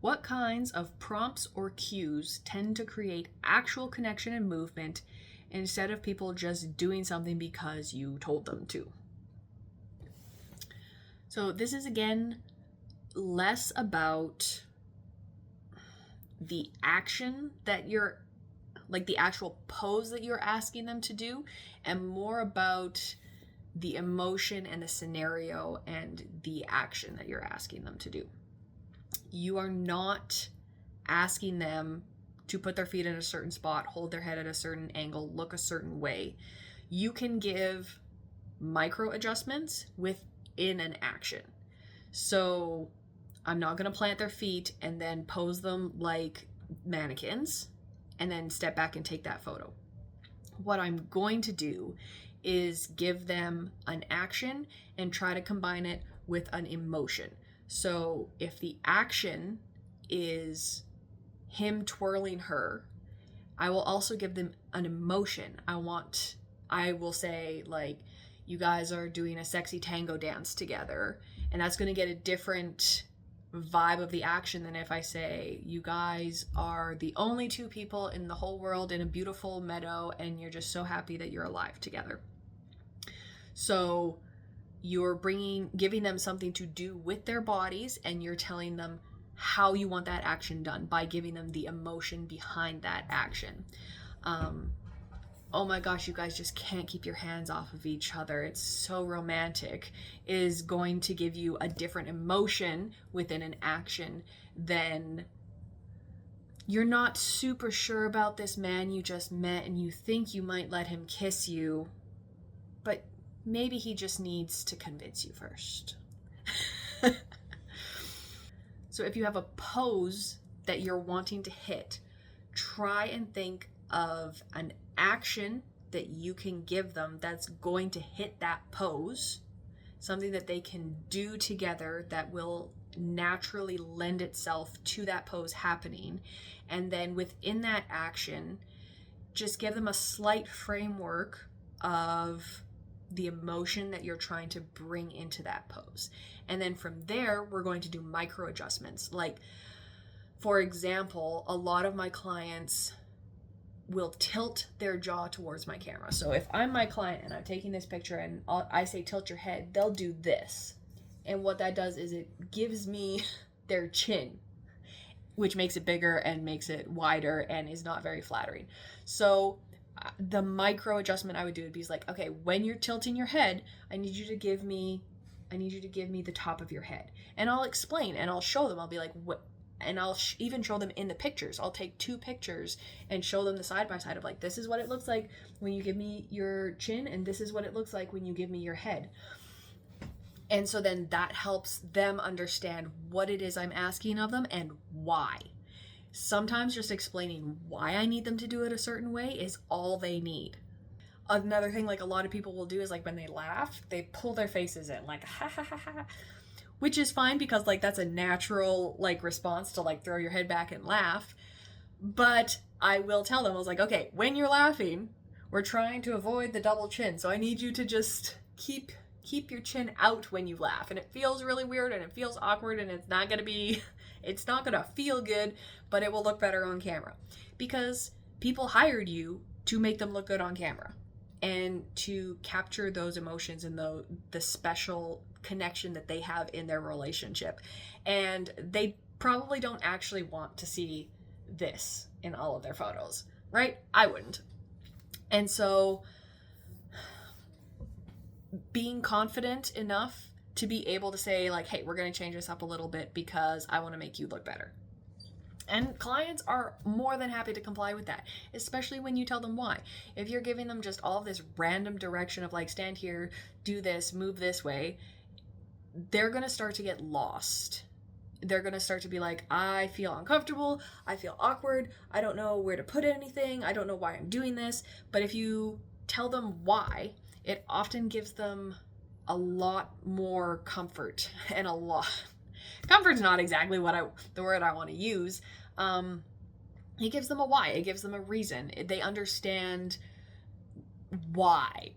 What kinds of prompts or cues tend to create actual connection and movement instead of people just doing something because you told them to? So this is again less about the action that you're, like the actual pose that you're asking them to do, and more about the emotion and the scenario and the action that you're asking them to do. You are not asking them to put their feet in a certain spot, hold their head at a certain angle, look a certain way. You can give micro adjustments within an action. So I'm not going to plant their feet and then pose them like mannequins and then step back and take that photo. What I'm going to do is give them an action and try to combine it with an emotion. So if the action is him twirling her, I will also give them an emotion. I will say, like, you guys are doing a sexy tango dance together, and that's going to get a different vibe of the action than if I say you guys are the only two people in the whole world in a beautiful meadow and you're just so happy that you're alive together. So you're giving them something to do with their bodies, and you're telling them how you want that action done by giving them the emotion behind that action. Oh my gosh, you guys just can't keep your hands off of each other, it's so romantic, is going to give you a different emotion within an action than you're not super sure about this man you just met and you think you might let him kiss you, but maybe he just needs to convince you first. So if you have a pose that you're wanting to hit, try and think of an action that you can give them that's going to hit that pose, something that they can do together that will naturally lend itself to that pose happening. And then within that action, just give them a slight framework of the emotion that you're trying to bring into that pose. And then from there, we're going to do micro adjustments. Like, for example, a lot of my clients will tilt their jaw towards my camera. So if I'm my client and I'm taking this picture and I say tilt your head, they'll do this. And what that does is it gives me their chin, which makes it bigger and makes it wider and is not very flattering. So the micro adjustment I would do would be like, okay, when you're tilting your head, I need you to give me the top of your head. And I'll explain and I'll show them. I'll be like, what? And I'll even show them in the pictures. I'll take 2 pictures and show them the side by side of like, this is what it looks like when you give me your chin, and this is what it looks like when you give me your head. And so then that helps them understand what it is I'm asking of them and why. Sometimes just explaining why I need them to do it a certain way is all they need. Another thing, like, a lot of people will do is, like, when they laugh, they pull their faces in, like, ha ha ha ha, which is fine because, like, that's a natural, like, response to, like, throw your head back and laugh. But I will tell them, I was like, okay, when you're laughing, we're trying to avoid the double chin, so I need you to just keep your chin out when you laugh. And it feels really weird and it feels awkward and it's not gonna feel good, but it will look better on camera. Because people hired you to make them look good on camera and to capture those emotions and the special connection that they have in their relationship. And they probably don't actually want to see this in all of their photos, right? I wouldn't. And so being confident enough to be able to say, like, hey, we're going to change this up a little bit because I want to make you look better. And clients are more than happy to comply with that, especially when you tell them why. If you're giving them just all this random direction of, like, stand here, do this, move this way, they're going to start to get lost. They're going to start to be like, I feel uncomfortable, I feel awkward, I don't know where to put anything, I don't know why I'm doing this. But if you tell them why, it often gives them a lot more comfort, and comfort's not exactly the word I want to use. It gives them a why. It gives them a reason. They understand why.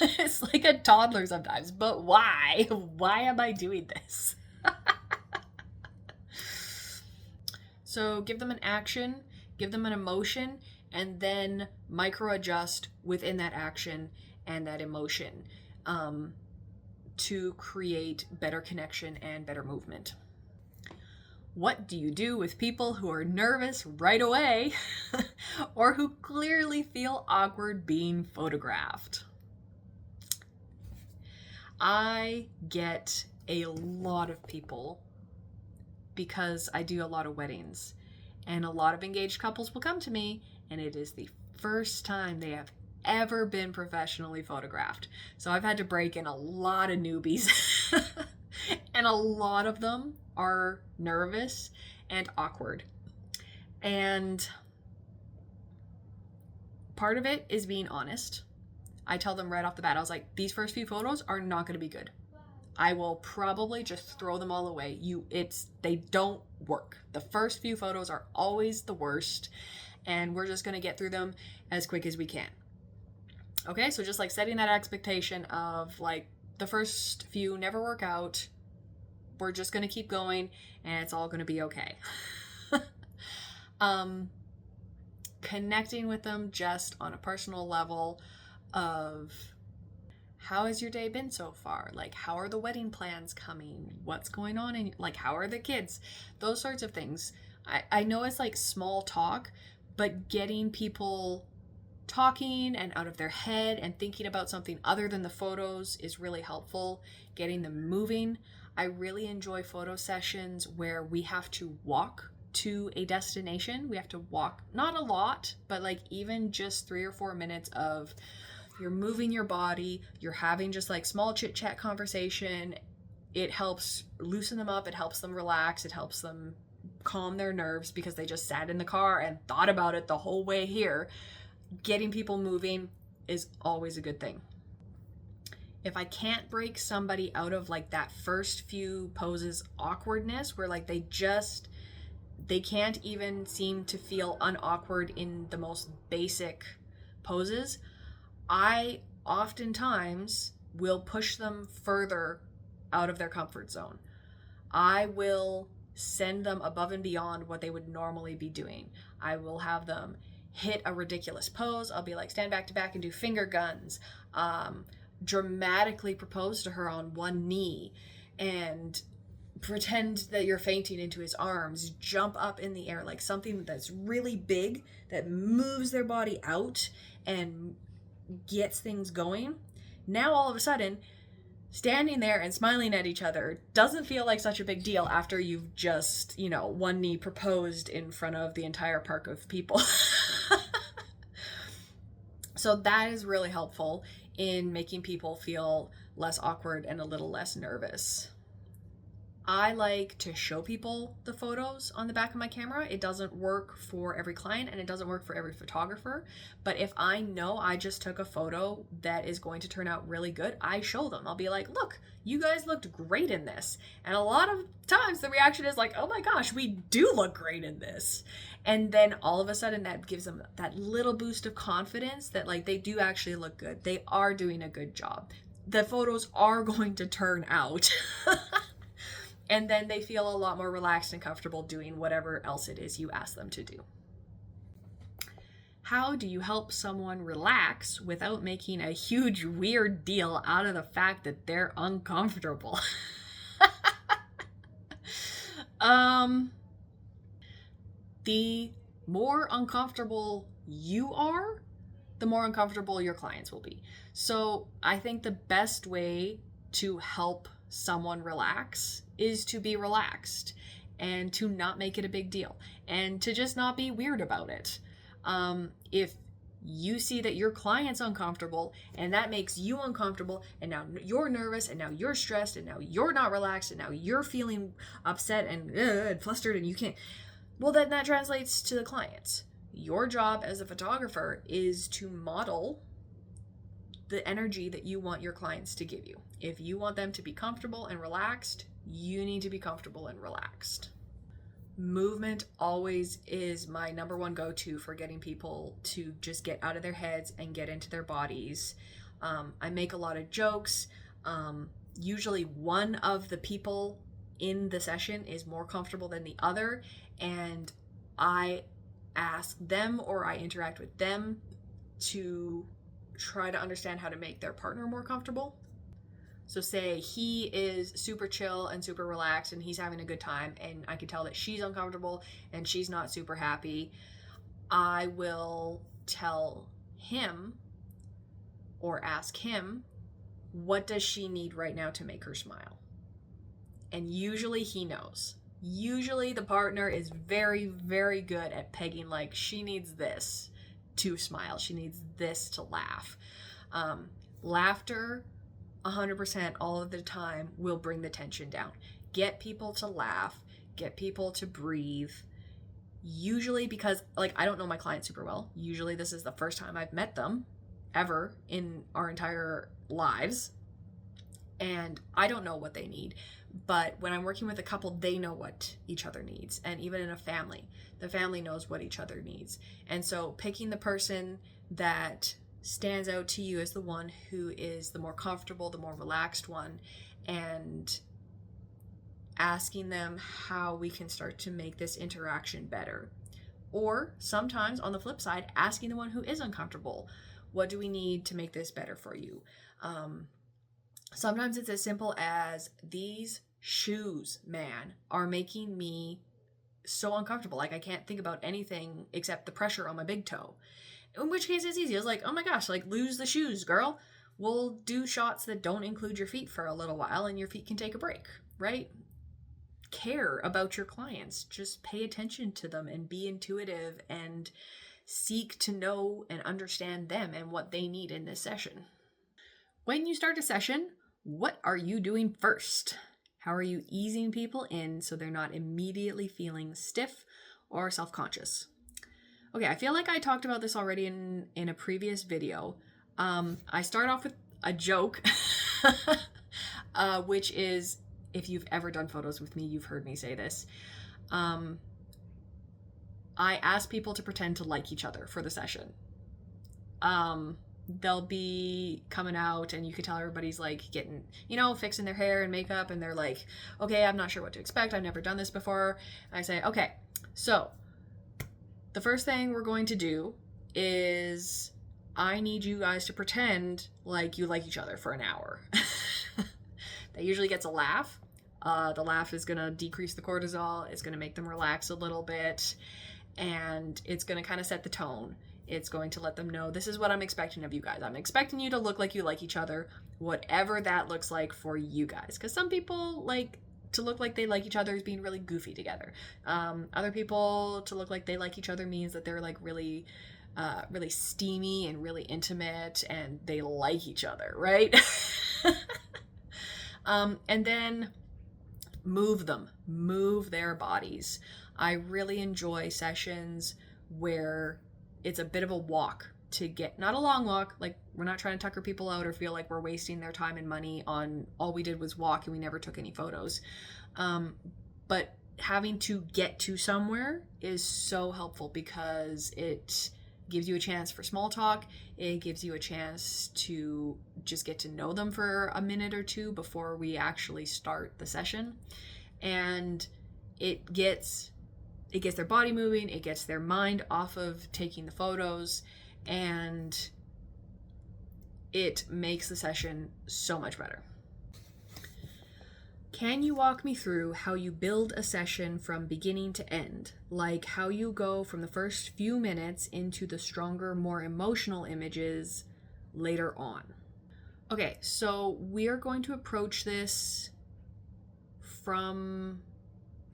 It's like a toddler sometimes, but why? Why am I doing this? So give them an action, give them an emotion, and then micro adjust within that action and that emotion to create better connection and better movement. What do you do with people who are nervous right away or who clearly feel awkward being photographed? I get a lot of people because I do a lot of weddings, and a lot of engaged couples will come to me and it is the first time they have ever been professionally photographed. So I've had to break in a lot of newbies and a lot of them are nervous and awkward. And part of it is being honest. I tell them right off the bat, I was like, these first few photos are not going to be good. I will probably just throw them all away. They don't work. The first few photos are always the worst, and we're just going to get through them as quick as we can. Okay, so just like setting that expectation of like the first few never work out. We're just going to keep going and it's all going to be okay. Connecting with them just on a personal level of how has your day been so far? Like, how are the wedding plans coming? What's going on? And like, how are the kids? Those sorts of things. I know it's like small talk, but getting people talking and out of their head and thinking about something other than the photos is really helpful. Getting them moving. I really enjoy photo sessions where we have to walk to a destination. We have to walk, not a lot, but like even just 3 or 4 minutes of you're moving your body, you're having just like small chit chat conversation. It helps loosen them up. It helps them relax. It helps them calm their nerves because they just sat in the car and thought about it the whole way here. Getting people moving is always a good thing. If I can't break somebody out of like that first few poses awkwardness where like they can't even seem to feel unawkward in the most basic poses, I oftentimes will push them further out of their comfort zone. I will send them above and beyond what they would normally be doing. I will have them hit a ridiculous pose. I'll be like, stand back to back and do finger guns. Dramatically propose to her on one knee and pretend that you're fainting into his arms, jump up in the air, like something that's really big that moves their body out and gets things going. Now all of a sudden, standing there and smiling at each other doesn't feel like such a big deal after you've just, one knee proposed in front of the entire park of people. So that is really helpful in making people feel less awkward and a little less nervous. I like to show people the photos on the back of my camera. It doesn't work for every client and it doesn't work for every photographer. But if I know I just took a photo that is going to turn out really good, I show them. I'll be like, look, you guys looked great in this. And a lot of times the reaction is like, oh my gosh, we do look great in this. And then all of a sudden that gives them that little boost of confidence that like they do actually look good. They are doing a good job. The photos are going to turn out. And then they feel a lot more relaxed and comfortable doing whatever else it is you ask them to do. How do you help someone relax without making a huge weird deal out of the fact that they're uncomfortable? The more uncomfortable you are, the more uncomfortable your clients will be. So I think the best way to help someone relax is to be relaxed and to not make it a big deal and to just not be weird about it. If you see that your client's uncomfortable and that makes you uncomfortable and now you're nervous and now you're stressed and now you're not relaxed and now you're feeling upset and flustered and you can't, well, then that translates to the clients. Your job as a photographer is to model the energy that you want your clients to give you. If you want them to be comfortable and relaxed, you need to be comfortable and relaxed. Movement always is my number one go-to for getting people to just get out of their heads and get into their bodies. I make a lot of jokes. Usually one of the people in the session is more comfortable than the other, and I ask them or I interact with them to try to understand how to make their partner more comfortable. So say he is super chill and super relaxed and he's having a good time, and I can tell that she's uncomfortable and she's not super happy. I will tell him or ask him, what does she need right now to make her smile? And usually he knows. Usually the partner is very, very good at pegging, like, she needs this to smile. She needs this to laugh. Laughter, 100% all of the time, will bring the tension down. Get people to laugh. Get people to breathe. Usually, because, like, I don't know my client super well. Usually this is the first time I've met them ever in our entire lives. And I don't know what they need. But when I'm working with a couple, they know what each other needs. And even in a family, the family knows what each other needs. And so picking the person that stands out to you as the one who is the more comfortable, the more relaxed one, and asking them how we can start to make this interaction better. Or sometimes on the flip side, asking the one who is uncomfortable, what do we need to make this better for you? Sometimes it's as simple as, these shoes, man, are making me so uncomfortable. Like, I can't think about anything except the pressure on my big toe. In which case it's easy. It's like, oh my gosh, like, lose the shoes, girl. We'll do shots that don't include your feet for a little while and your feet can take a break, right? Care about your clients. Just pay attention to them and be intuitive and seek to know and understand them and what they need in this session. When you start a session, what are you doing first? How are you easing people in so they're not immediately feeling stiff or self-conscious? Okay, I feel like I talked about this already in a previous video. I start off with a joke, which is, if you've ever done photos with me, you've heard me say this. I ask people to pretend to like each other for the session. They'll be coming out and you can tell everybody's like getting, fixing their hair and makeup, and they're like, okay, I'm not sure what to expect. I've never done this before. And I say, okay, so the first thing we're going to do is I need you guys to pretend like you like each other for an hour. That usually gets a laugh. The laugh is going to decrease the cortisol. It's going to make them relax a little bit. And it's going to kind of set the tone. It's going to let them know, this is what I'm expecting of you guys. I'm expecting you to look like you like each other, whatever that looks like for you guys. Because some people like to look like they like each other is being really goofy together. Other people, to look like they like each other means that they're like really steamy and really intimate and they like each other, right? And then move their bodies. I really enjoy sessions where it's a bit of a walk to get, not a long walk, like we're not trying to tucker people out or feel like we're wasting their time and money on all we did was walk and we never took any photos. But having to get to somewhere is so helpful because it gives you a chance for small talk. It gives you a chance to just get to know them for a minute or two before we actually start the session. And it gets their body moving, it gets their mind off of taking the photos, and it makes the session so much better. Can you walk me through how you build a session from beginning to end? Like how you go from the first few minutes into the stronger, more emotional images later on. Okay, so we are going to approach this from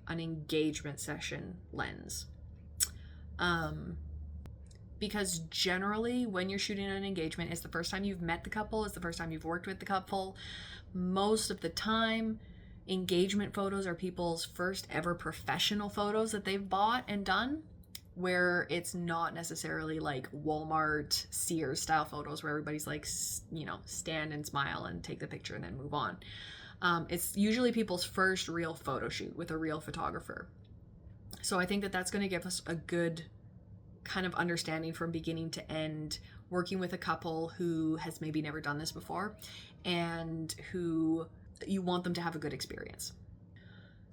an engagement session lens. Because generally when you're shooting an engagement, it's the first time you've met the couple, it's the first time you've worked with the couple. Most of the time, engagement photos are people's first ever professional photos that they've bought and done, where it's not necessarily like Walmart, Sears style photos where everybody's like, stand and smile and take the picture and then move on. It's usually people's first real photo shoot with a real photographer. So I think that that's going to give us a good kind of understanding from beginning to end, working with a couple who has maybe never done this before and who you want them to have a good experience.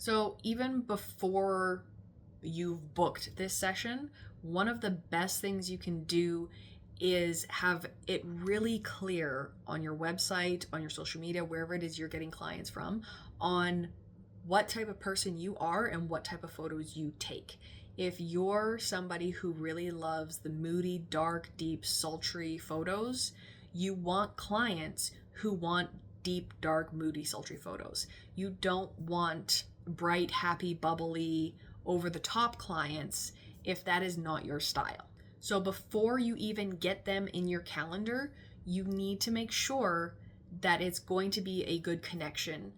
So even before you've booked this session, one of the best things you can do is have it really clear on your website, on your social media, wherever it is you're getting clients from, on what type of person you are and what type of photos you take. If you're somebody who really loves the moody, dark, deep, sultry photos, you want clients who want deep, dark, moody, sultry photos. You don't want bright, happy, bubbly, over the top clients if that is not your style. So before you even get them in your calendar, you need to make sure that it's going to be a good connection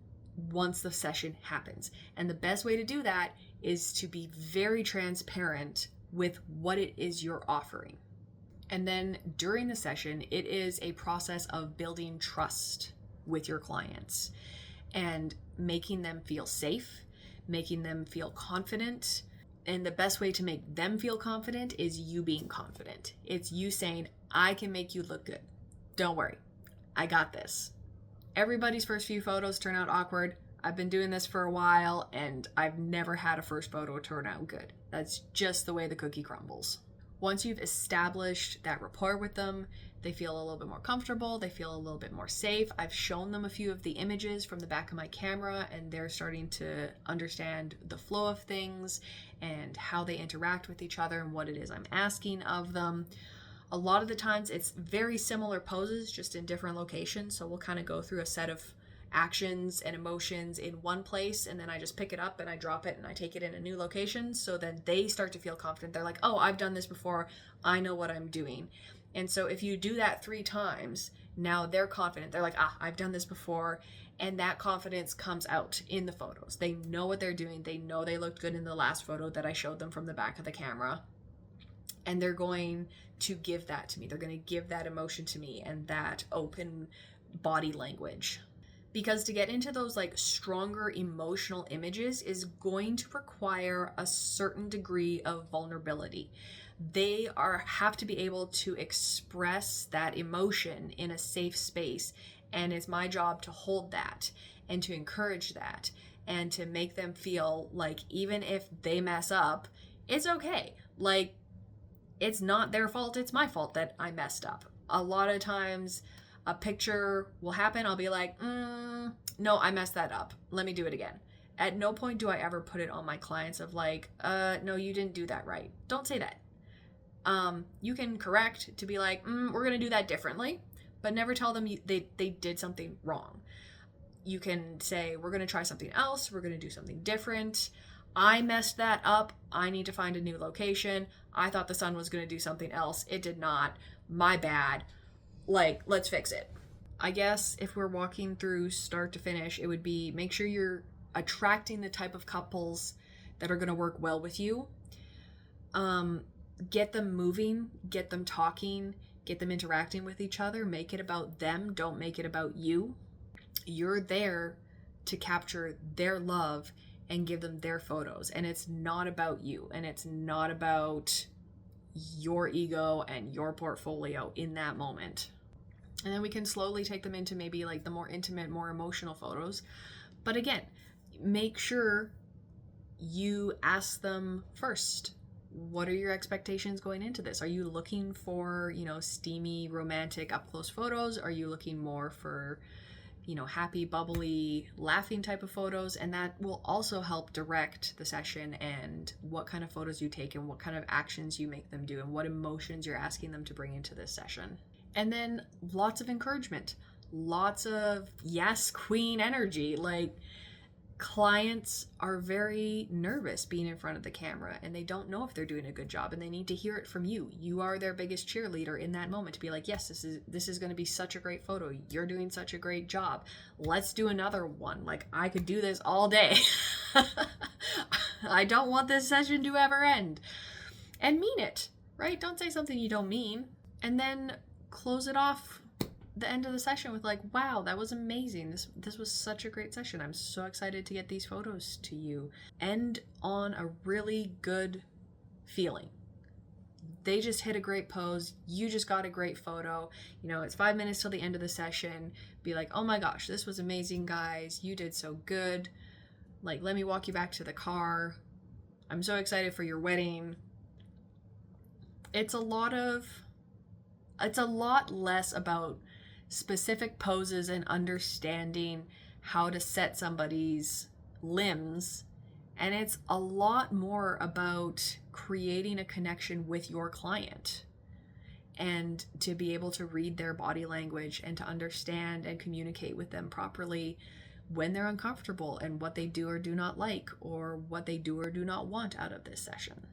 once the session happens. And the best way to do that is to be very transparent with what it is you're offering. And then during the session, it is a process of building trust with your clients and making them feel safe, making them feel confident. And the best way to make them feel confident is you being confident. It's you saying, I can make you look good. Don't worry, I got this. Everybody's first few photos turn out awkward. I've been doing this for a while and I've never had a first photo turn out good. That's just the way the cookie crumbles. Once you've established that rapport with them, they feel a little bit more comfortable, they feel a little bit more safe. I've shown them a few of the images from the back of my camera and they're starting to understand the flow of things and how they interact with each other and what it is I'm asking of them. A lot of the times it's very similar poses, just in different locations. So we'll kind of go through a set of actions and emotions in one place, and then I just pick it up and I drop it and I take it in a new location, so then they start to feel confident. They're like, oh, I've done this before, I know what I'm doing. And so if you do that 3 times, now they're confident. They're like, I've done this before. And that confidence comes out in the photos. They know what they're doing. They know they looked good in the last photo that I showed them from the back of the camera. And they're going to give that to me. They're going to give that emotion to me and that open body language. Because to get into those like stronger emotional images is going to require a certain degree of vulnerability. They have to be able to express that emotion in a safe space. And it's my job to hold that and to encourage that and to make them feel like even if they mess up, it's okay. Like, it's not their fault, it's my fault that I messed up. A lot of times a picture will happen, I'll be like, no, I messed that up. Let me do it again. At no point do I ever put it on my clients of like, no, you didn't do that right. Don't say that. You can correct to be like, we're going to do that differently, but never tell them they did something wrong. You can say, we're going to try something else. We're going to do something different. I messed that up. I need to find a new location. I thought the sun was going to do something else. It did not. My bad. Like, let's fix it. I guess if we're walking through start to finish, it would be make sure you're attracting the type of couples that are going to work well with you. Get them moving, get them talking, get them interacting with each other. Make it about them. Don't make it about you. You're there to capture their love and give them their photos. And it's not about you. And it's not about your ego and your portfolio in that moment. And then we can slowly take them into maybe like the more intimate, more emotional photos. But again, make sure you ask them first, what are your expectations going into this? Are you looking for, steamy, romantic, up close photos? Are you looking more for, happy, bubbly, laughing type of photos? And that will also help direct the session and what kind of photos you take and what kind of actions you make them do and what emotions you're asking them to bring into this session. And then lots of encouragement, lots of yes, queen energy. Like, clients are very nervous being in front of the camera and they don't know if they're doing a good job and they need to hear it from you. You are their biggest cheerleader in that moment to be like, yes, this is going to be such a great photo. You're doing such a great job. Let's do another one. Like, I could do this all day. I don't want this session to ever end. And mean it, right? Don't say something you don't mean. And then close it off the end of the session with like, wow, that was amazing. This was such a great session. I'm so excited to get these photos to you. End on a really good feeling. They just hit a great pose. You just got a great photo. It's 5 minutes till the end of the session. Be like, oh my gosh, this was amazing, guys. You did so good. Like, let me walk you back to the car. I'm so excited for your wedding. It's a lot less about specific poses and understanding how to set somebody's limbs. And it's a lot more about creating a connection with your client and to be able to read their body language and to understand and communicate with them properly when they're uncomfortable and what they do or do not like, or what they do or do not want out of this session.